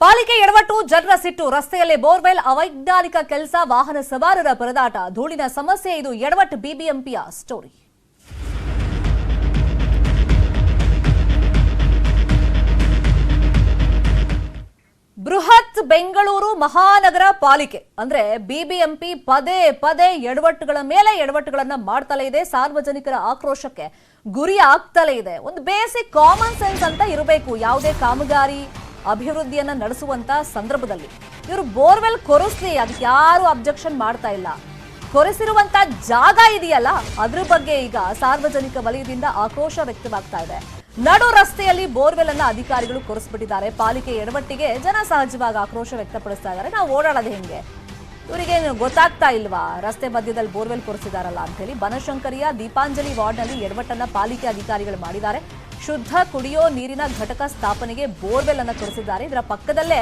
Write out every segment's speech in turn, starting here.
ಪಾಲಿಕೆ ಎಡವಟ್ಟು, ಜನರ ಸಿಟ್ಟು, ರಸ್ತೆಯಲ್ಲಿ ಬೋರ್ವೆಲ್, ಅವೈಜ್ಞಾನಿಕ ಕೆಲಸ, ವಾಹನ ಸವಾರರ ಪರದಾಟ, ಧೂಳಿನ ಸಮಸ್ಯೆ. ಇದು ಎಡವಟ್ಟು ಬಿಬಿಎಂಪಿಯ ಸ್ಟೋರಿ. ಬೃಹತ್ ಬೆಂಗಳೂರು ಮಹಾನಗರ ಪಾಲಿಕೆ ಅಂದ್ರೆ ಬಿಬಿಎಂಪಿ ಪದೇ ಪದೇ ಎಡವಟ್ಟುಗಳ ಮೇಲೆ ಎಡವಟ್ಟುಗಳನ್ನ ಮಾಡ್ತಲೇ ಇದೆ. ಸಾರ್ವಜನಿಕರ ಆಕ್ರೋಶಕ್ಕೆ ಗುರಿ ಆಗ್ತಲೇ ಇದೆ. ಒಂದು ಬೇಸಿಕ್ ಕಾಮನ್ ಸೆನ್ಸ್ ಅಂತ ಇರಬೇಕು. ಯಾವುದೇ ಕಾಮಗಾರಿ ಅಭಿವೃದ್ಧಿಯನ್ನ ನಡೆಸುವಂತ ಸಂದರ್ಭದಲ್ಲಿ ಇವರು ಬೋರ್ವೆಲ್ ಕೊರೆಸ್ಲಿ, ಅದಕ್ಕೆ ಯಾರು ಅಬ್ಜೆಕ್ಷನ್ ಮಾಡ್ತಾ ಇಲ್ಲ. ಕೊರೆಸಿರುವಂತ ಜಾಗ ಇದೆಯಲ್ಲ, ಅದ್ರ ಬಗ್ಗೆ ಈಗ ಸಾರ್ವಜನಿಕ ವಲಯದಿಂದ ಆಕ್ರೋಶ ವ್ಯಕ್ತವಾಗ್ತಾ ಇದೆ. ನಡು ರಸ್ತೆಯಲ್ಲಿ ಬೋರ್ವೆಲ್ ಅನ್ನ ಅಧಿಕಾರಿಗಳು ಕೊರೆಸ್ಬಿಟ್ಟಿದ್ದಾರೆ. ಪಾಲಿಕೆ ಎಡವಟ್ಟಿಗೆ ಜನ ಸಹಜವಾಗಿ ಆಕ್ರೋಶ ವ್ಯಕ್ತಪಡಿಸ್ತಾ ಇದ್ದಾರೆ. ನಾವು ಓಡಾಡೋದು ಹೆಂಗೆ, ಇವರಿಗೆ ಗೊತ್ತಾಗ್ತಾ ಇಲ್ವಾ ರಸ್ತೆ ಮಧ್ಯದಲ್ಲಿ ಬೋರ್ವೆಲ್ ಕೊರೆಸಿದಾರಲ್ಲ ಅಂತ ಹೇಳಿ. ಬನಶಂಕರಿಯ ದೀಪಾಂಜಲಿ ವಾರ್ಡ್ನಲ್ಲಿ ಎಡವಟ್ಟನ್ನ ಪಾಲಿಕೆ ಅಧಿಕಾರಿಗಳು ಮಾಡಿದ್ದಾರೆ. ಶುದ್ಧ ಕುಡಿಯೋ ನೀರಿನ ಘಟಕ ಸ್ಥಾಪನೆಗೆ ಬೋರ್ವೆಲ್ ಅನ್ನ ಕೊರೆಸಿದ್ದಾರೆ. ಇದರ ಪಕ್ಕದಲ್ಲೇ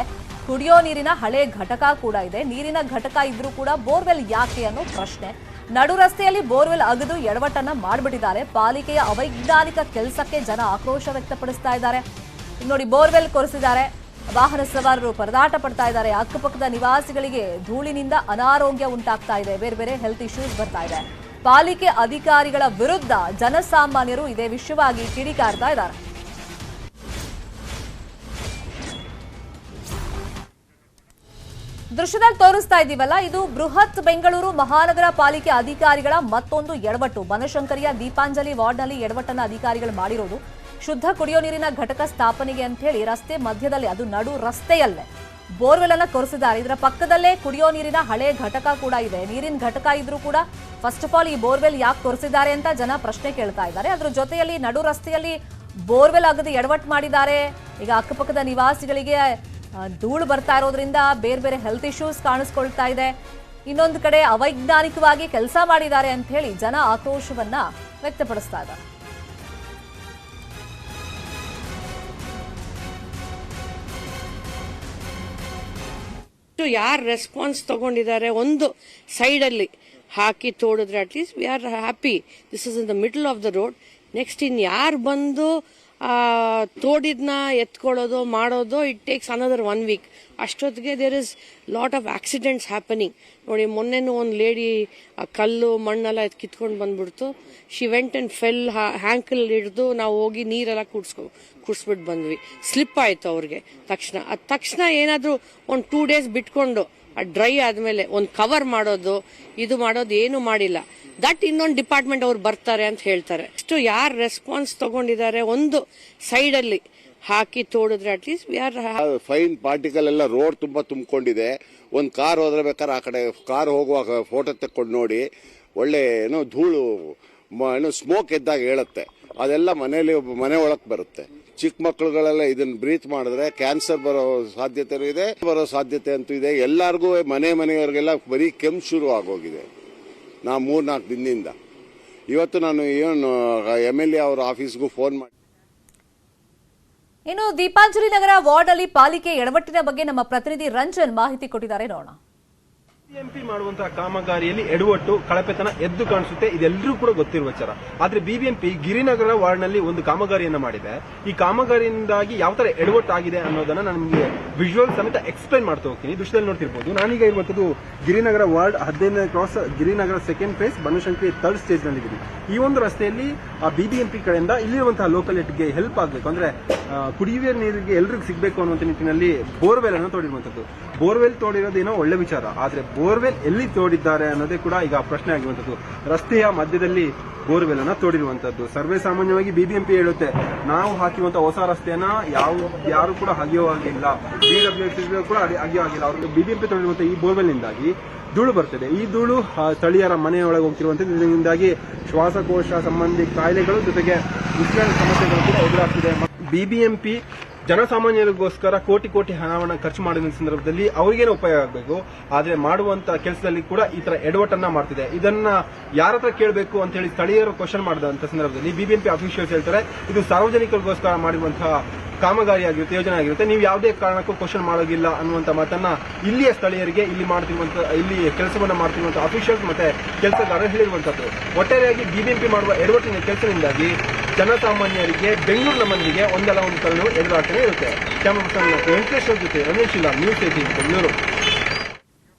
ಕುಡಿಯೋ ನೀರಿನ ಹಳೆ ಘಟಕ ಕೂಡ ಇದೆ. ನೀರಿನ ಘಟಕ ಇದ್ರೂ ಕೂಡ ಬೋರ್ವೆಲ್ ಯಾಕೆ ಅನ್ನೋ ಪ್ರಶ್ನೆ. ನಡು ರಸ್ತೆಯಲ್ಲಿ ಬೋರ್ವೆಲ್ ಅಗೆದು ಎಡವಟ್ಟನ್ನ ಮಾಡಿಬಿಟ್ಟಿದ್ದಾರೆ. ಪಾಲಿಕೆಯ ಅವೈಜ್ಞಾನಿಕ ಕೆಲಸಕ್ಕೆ ಜನ ಆಕ್ರೋಶ ವ್ಯಕ್ತಪಡಿಸ್ತಾ ಇದ್ದಾರೆ. ನೋಡಿ, ಬೋರ್ವೆಲ್ ಕೊರೆಸಿದ್ದಾರೆ. ವಾಹನ ಸವಾರರು ಪರದಾಟ ಪಡ್ತಾ ಇದ್ದಾರೆ. ಅಕ್ಕಪಕ್ಕದ ನಿವಾಸಿಗಳಿಗೆ ಧೂಳಿನಿಂದ ಅನಾರೋಗ್ಯ ಉಂಟಾಗ್ತಾ ಇದೆ. ಬೇರೆ ಬೇರೆ ಹೆಲ್ತ್ ಇಶ್ಯೂಸ್ ಬರ್ತಾ ಇದೆ. ಪಾಲಿಕೆ ಅಧಿಕಾರಿಗಳ ವಿರುದ್ಧ ಜನಸಾಮಾನ್ಯರು ಇದೇ ವಿಷಯವಾಗಿ ಕಿಡಿಕಾರ್ತಾ ಇದ್ದಾರೆ. ದೃಶ್ಯದಲ್ಲಿ ತೋರಿಸ್ತಾ ಇದ್ದೀವಲ್ಲ, ಇದು ಬೃಹತ್ ಬೆಂಗಳೂರು ಮಹಾನಗರ ಪಾಲಿಕೆ ಅಧಿಕಾರಿಗಳ ಮತ್ತೊಂದು ಎಡವಟ್ಟು. ಬನಶಂಕರಿಯ ದೀಪಾಂಜಲಿ ವಾರ್ಡ್ನಲ್ಲಿ ಎಡವಟ್ಟನ್ನ ಅಧಿಕಾರಿಗಳು ಮಾಡಿರೋದು. ಶುದ್ಧ ಕುಡಿಯೋ ನೀರಿನ ಘಟಕ ಸ್ಥಾಪನೆಗೆ ಅಂತ ಹೇಳಿ ರಸ್ತೆ ಮಧ್ಯದಲ್ಲಿ, ಅದು ನಡು ರಸ್ತೆಯಲ್ಲೇ ಬೋರ್ವೆಲ್ ಅನ್ನ ಕೊರೆಸಿದ್ದಾರೆ. ಇದರ ಪಕ್ಕದಲ್ಲೇ ಕುಡಿಯೋ ನೀರಿನ ಹಳೆ ಘಟಕ ಕೂಡ ಇದೆ. ನೀರಿನ ಘಟಕ ಇದ್ರೂ ಕೂಡ ಫಸ್ಟ್ ಆಫ್ ಆಲ್ ಈ ಬೋರ್ವೆಲ್ ಯಾಕೆ ಕೊರೆಸಿದ್ದಾರೆ ಅಂತ ಜನ ಪ್ರಶ್ನೆ ಕೇಳ್ತಾ ಇದ್ದಾರೆ. ಅದ್ರ ಜೊತೆಯಲ್ಲಿ ನಡು ರಸ್ತೆಯಲ್ಲಿ ಬೋರ್ವೆಲ್ ಆಗದೆ ಎಡವಟ್ಟು ಮಾಡಿದ್ದಾರೆ. ಈಗ ಅಕ್ಕಪಕ್ಕದ ನಿವಾಸಿಗಳಿಗೆ ಧೂಳು ಬರ್ತಾ ಇರೋದ್ರಿಂದ ಬೇರೆ ಬೇರೆ ಹೆಲ್ತ್ ಇಶ್ಯೂಸ್ ಕಾಣಿಸ್ಕೊಳ್ತಾ ಇದೆ. ಇನ್ನೊಂದು ಕಡೆ ಅವೈಜ್ಞಾನಿಕವಾಗಿ ಕೆಲಸ ಮಾಡಿದ್ದಾರೆ ಅಂತ ಹೇಳಿ ಜನ ಆಕ್ರೋಶವನ್ನ ವ್ಯಕ್ತಪಡಿಸ್ತಾ ಇದ್ದಾರೆ. ಯಾರು ರೆಸ್ಪಾನ್ಸ್ ತಗೊಂಡಿದ್ದಾರೆ ಒಂದು ಸೈಡ್ ಅಲ್ಲಿ ಹಾಕಿ ತೋಡಿದ್ರೆ at least we are happy. This is in the middle of the road. Next ಇನ್ ಯಾರು ಬಂದು ತೋಡಿದ್ನ ಎತ್ಕೊಳ್ಳೋದು ಮಾಡೋದು, ಇಟ್ ಟೇಕ್ಸ್ ಅನದರ್ 1 ವೀಕ್. ಅಷ್ಟೊತ್ತಿಗೆ there is lot of accidents happening. ನೋಡಿ, ಮೊನ್ನೆನೂ ಒಂದು ಲೇಡಿ ಕಲ್ಲು ಮಣ್ಣೆಲ್ಲ ಕಿತ್ಕೊಂಡು ಬಂದ್ಬಿಡ್ತು. She went and fell, ankle ಹಿಡಿದು ನಾವು ಹೋಗಿ ನೀರೆಲ್ಲ ಕುಡಿಸ್ಬಿಟ್ಟು ಬಂದ್ವಿ. ಸ್ಲಿಪ್ ಆಯ್ತು ಅವ್ರಿಗೆ ತಕ್ಷಣ ಏನಾದ್ರು ಒಂದು 2 ಡೇಸ್ ಬಿಟ್ಕೊಂಡು ಡ್ರೈ ಆದ್ಮೇಲೆ ಒಂದು ಕವರ್ ಮಾಡೋದು, ಇದು ಮಾಡೋದು ಏನು ಮಾಡಿಲ್ಲ. ದಟ್ ಇನ್ನೊಂದು ಡಿಪಾರ್ಟ್ಮೆಂಟ್ ಅವ್ರು ಬರ್ತಾರೆ ಅಂತ ಹೇಳ್ತಾರೆ. ಅಷ್ಟು ಯಾರು ರೆಸ್ಪಾನ್ಸ್ ತಗೊಂಡಿದ್ದಾರೆ ಒಂದು ಸೈಡ್ ಅಲ್ಲಿ ಹಾಕಿ ತೋಡಿದ್ರೆ at least we are fine. Particle ಎಲ್ಲ ರೋಡ್ ತುಂಬಾ ತುಂಬಿಕೊಂಡಿದೆ. ಒಂದು ಕಾರ್ ಹೋದ್ರೆ ಬೇಕಾದ್ರೆ ಆ ಕಡೆ ಕಾರ್ ಹೋಗುವಾಗ ಫೋಟೋ ತೆಕ್ಕೊಂಡು ನೋಡಿ, ಒಳ್ಳೆ ಏನೋ ಧೂಳು ಏನೋ ಸ್ಮೋಕ್ ಎದ್ದಾಗ ಹೇಳುತ್ತೆ. ಅದೆಲ್ಲ ಮನೆ ಒಳಕ್ ಬರುತ್ತೆ. ಚಿಕ್ಕ ಮಕ್ಕಳುಗಳೆಲ್ಲ ಇದನ್ನ ಬ್ರೀತ್ ಮಾಡಿದ್ರೆ ಕ್ಯಾನ್ಸರ್ ಬರೋ ಸಾಧ್ಯತೆ ಅಂತೂ ಇದೆ. ಎಲ್ಲಾರ್ಗೂ ಮನೆಯವರಿಗೆಲ್ಲ ಬರೀ ಕೆಮ್ಮು ಶುರು ಆಗೋಗಿದೆ. 3-4 ದಿನದಿಂದ ಇವತ್ತು ನಾನು ಏನು MLA ಅವರ ಆಫೀಸ್ಗೂ ಫೋನ್ ಮಾಡಿ. ಇನ್ನು ದೀಪಾಂಜಲಿ ನಗರ ವಾರ್ಡ್ ಅಲ್ಲಿ ಪಾಲಿಕೆ ಎಡವಟ್ಟಿನ ಬಗ್ಗೆ ನಮ್ಮ ಪ್ರತಿನಿಧಿ ರಂಜನ್ ಮಾಹಿತಿ ಕೊಟ್ಟಿದ್ದಾರೆ, ನೋಡೋಣ. ಬಿಬಿಎಂಪಿ ಮಾಡುವಂತಹ ಕಾಮಗಾರಿಯಲ್ಲಿ ಎಡವಟ್ಟು, ಕಳಪೆತನ ಎದ್ದು ಕಾಣಿಸುತ್ತೆ. ಇದೆಲ್ಲರೂ ಕೂಡ ಗೊತ್ತಿರುವ ವಿಚಾರ. ಆದ್ರೆ ಬಿಬಿಎಂಪಿ ಗಿರಿನಗರ ವಾರ್ಡ್ನಲ್ಲಿ ಒಂದು ಕಾಮಗಾರಿಯನ್ನ ಮಾಡಿದೆ. ಈ ಕಾಮಗಾರಿಯಿಂದಾಗಿ ಯಾವ ತರ ಎಡವಟ್ಟು ಆಗಿದೆ ಅನ್ನೋದನ್ನ ನಾನು ನಿಮಗೆ ವಿಜುವಲ್ ಸಮೇತ ಎಕ್ಸ್ಪ್ಲೈನ್ ಮಾಡ್ತಾ ಹೋಗ್ತೀನಿ. ದೃಶ್ಯದಲ್ಲಿ ನೋಡ್ತಿರ್ಬೋದು, ನಾನೀಗ ಇರುವಂತದ್ದು ಗಿರಿನಗರ ವಾರ್ಡ್ 15ನೇ cross, Girinagar 2nd phase, Banashankari 3rd stage ನಲ್ಲಿ ಇದ್ದೀವಿ. ಈ ಒಂದು ರಸ್ತೆಯಲ್ಲಿ ಬಿಬಿಎಂಪಿ ಕಡೆಯಿಂದ ಇಲ್ಲಿರುವಂತಹ ಲೋಕಲಿಟಿಗೆ ಹೆಲ್ಪ್ ಆಗಬೇಕು, ಅಂದ್ರೆ ಕುಡಿಯುವ ನೀರಿಗೆ ಎಲ್ರಿಗೂ ಸಿಗಬೇಕು ಅನ್ನುವಂತ ನಿಟ್ಟಿನಲ್ಲಿ ಬೋರ್ವೆಲ್ ಅನ್ನು ತೋಡಿರುವಂತದ್ದು. ಬೋರ್ವೆಲ್ ತೋಡಿರೋದೇನೋ ಒಳ್ಳೆ ವಿಚಾರ, ಆದ್ರೆ ಬೋರ್ವೆಲ್ ಎಲ್ಲಿ ತೋಡಿದ್ದಾರೆ ಅನ್ನೋದೇ ಕೂಡ ಈಗ ಪ್ರಶ್ನೆ ಆಗಿರುವಂತದ್ದು. ರಸ್ತೆಯ ಮಧ್ಯದಲ್ಲಿ ಬೋರ್ವೆಲ್ ಅನ್ನ ತೋಡಿರುವಂತದ್ದು. ಸರ್ವೇ ಸಾಮಾನ್ಯವಾಗಿ ಬಿಬಿಎಂಪಿ ಹೇಳುತ್ತೆ, ನಾವು ಹಾಕಿರುವಂತಹ ಹೊಸ ರಸ್ತೆಯನ್ನ ಯಾರು ಕೂಡ ಅಗೆಯೋ ಆಗಿಲ್ಲ, BWS ಕೂಡ ಅಗೆಯೋ ಆಗಿಲ್ಲ. ಅವ್ರಿಗೆ ಬಿಬಿಎಂಪಿ ತೋಡಿರುವಂತಹ ಈ ಬೋರ್ವೆಲ್ ನಿಂದಾಗಿ ಧೂಳು ಬರ್ತದೆ. ಈ ಧೂಳು ಸ್ಥಳೀಯರ ಮನೆಯೊಳಗೆ ಹೋಗ್ತಿರುವಂತದ್ದು. ಇದರಿಂದಾಗಿ ಶ್ವಾಸಕೋಶ ಸಂಬಂಧಿ ಕಾಯಿಲೆಗಳು ಜೊತೆಗೆ ಉಸಿರಾಟ ಸಮಸ್ಯೆಗಳು ಕೂಡ ಎದುರಾಗ್ತಿದೆ. ಬಿಬಿಎಂಪಿ ಜನಸಾಮಾನ್ಯರಿಗೋಸ್ಕರ ಕೋಟಿ ಹಣವನ್ನು ಖರ್ಚು ಮಾಡಿದ ಸಂದರ್ಭದಲ್ಲಿ ಅವರಿಗೇನು ಉಪಯೋಗ ಆಗಬೇಕು, ಆದ್ರೆ ಮಾಡುವಂತ ಕೆಲಸದಲ್ಲಿ ಕೂಡ ಈ ತರ ಎಡವಟ್ಟನ್ನ ಮಾಡ್ತಿದೆ. ಇದನ್ನ ಯಾರ ಹತ್ರ ಕೇಳಬೇಕು ಅಂತ ಹೇಳಿ ಸ್ಥಳೀಯರು ಕ್ವಶನ್ ಮಾಡಿದಂತ ಸಂದರ್ಭದಲ್ಲಿ ಬಿಬಿಎಂಪಿ ಅಫಿಷಿಯಲ್ಸ್ ಹೇಳ್ತಾರೆ, ಇದು ಸಾರ್ವಜನಿಕರಿಗೋಸ್ಕರ ಮಾಡಿರುವಂತಹ ಕಾಮಗಾರಿ ಆಗಿರುತ್ತೆ, ಯೋಜನೆ ಆಗಿರುತ್ತೆ, ನೀವು ಯಾವುದೇ ಕಾರಣಕ್ಕೂ ಕ್ವಶನ್ ಮಾಡೋಗಿಲ್ಲ ಅನ್ನುವಂತ ಮಾತನ್ನ ಇಲ್ಲಿಯ ಸ್ಥಳೀಯರಿಗೆ, ಇಲ್ಲಿ ಕೆಲಸವನ್ನ ಮಾಡ್ತಿರುವಂತಹ ಅಫಿಷಿಯಲ್ಸ್ ಮತ್ತೆ ಕೆಲಸಗಾರರು ಹೇಳಿರುವಂತದ್ದು. ಒಟ್ಟಾರೆಯಾಗಿ ಬಿಬಿಎಂಪಿ ಮಾಡುವ ಎಡವಟ್ಟಿನ ಕೆಲಸದಿಂದಾಗಿ ಜನಸಾಮಾನ್ಯರಿಗೆ, ಬೆಂಗಳೂರಿನ ಮಂದಿಗೆ ಒಂದಲ್ಲ ಒಂದು ಕಾರಣ ಎದುರಾಗ್ತಾನೆ ಇರುತ್ತೆ. ಕ್ಯಾಮರಾ ಪರ್ಸನ್ ವೆಂಕಟೇಶ್ವರ ಜೊತೆ ರಮೇಶ್ ಇಲ್ಲ, ನ್ಯೂಸ್ 18 ಬೆಂಗಳೂರು.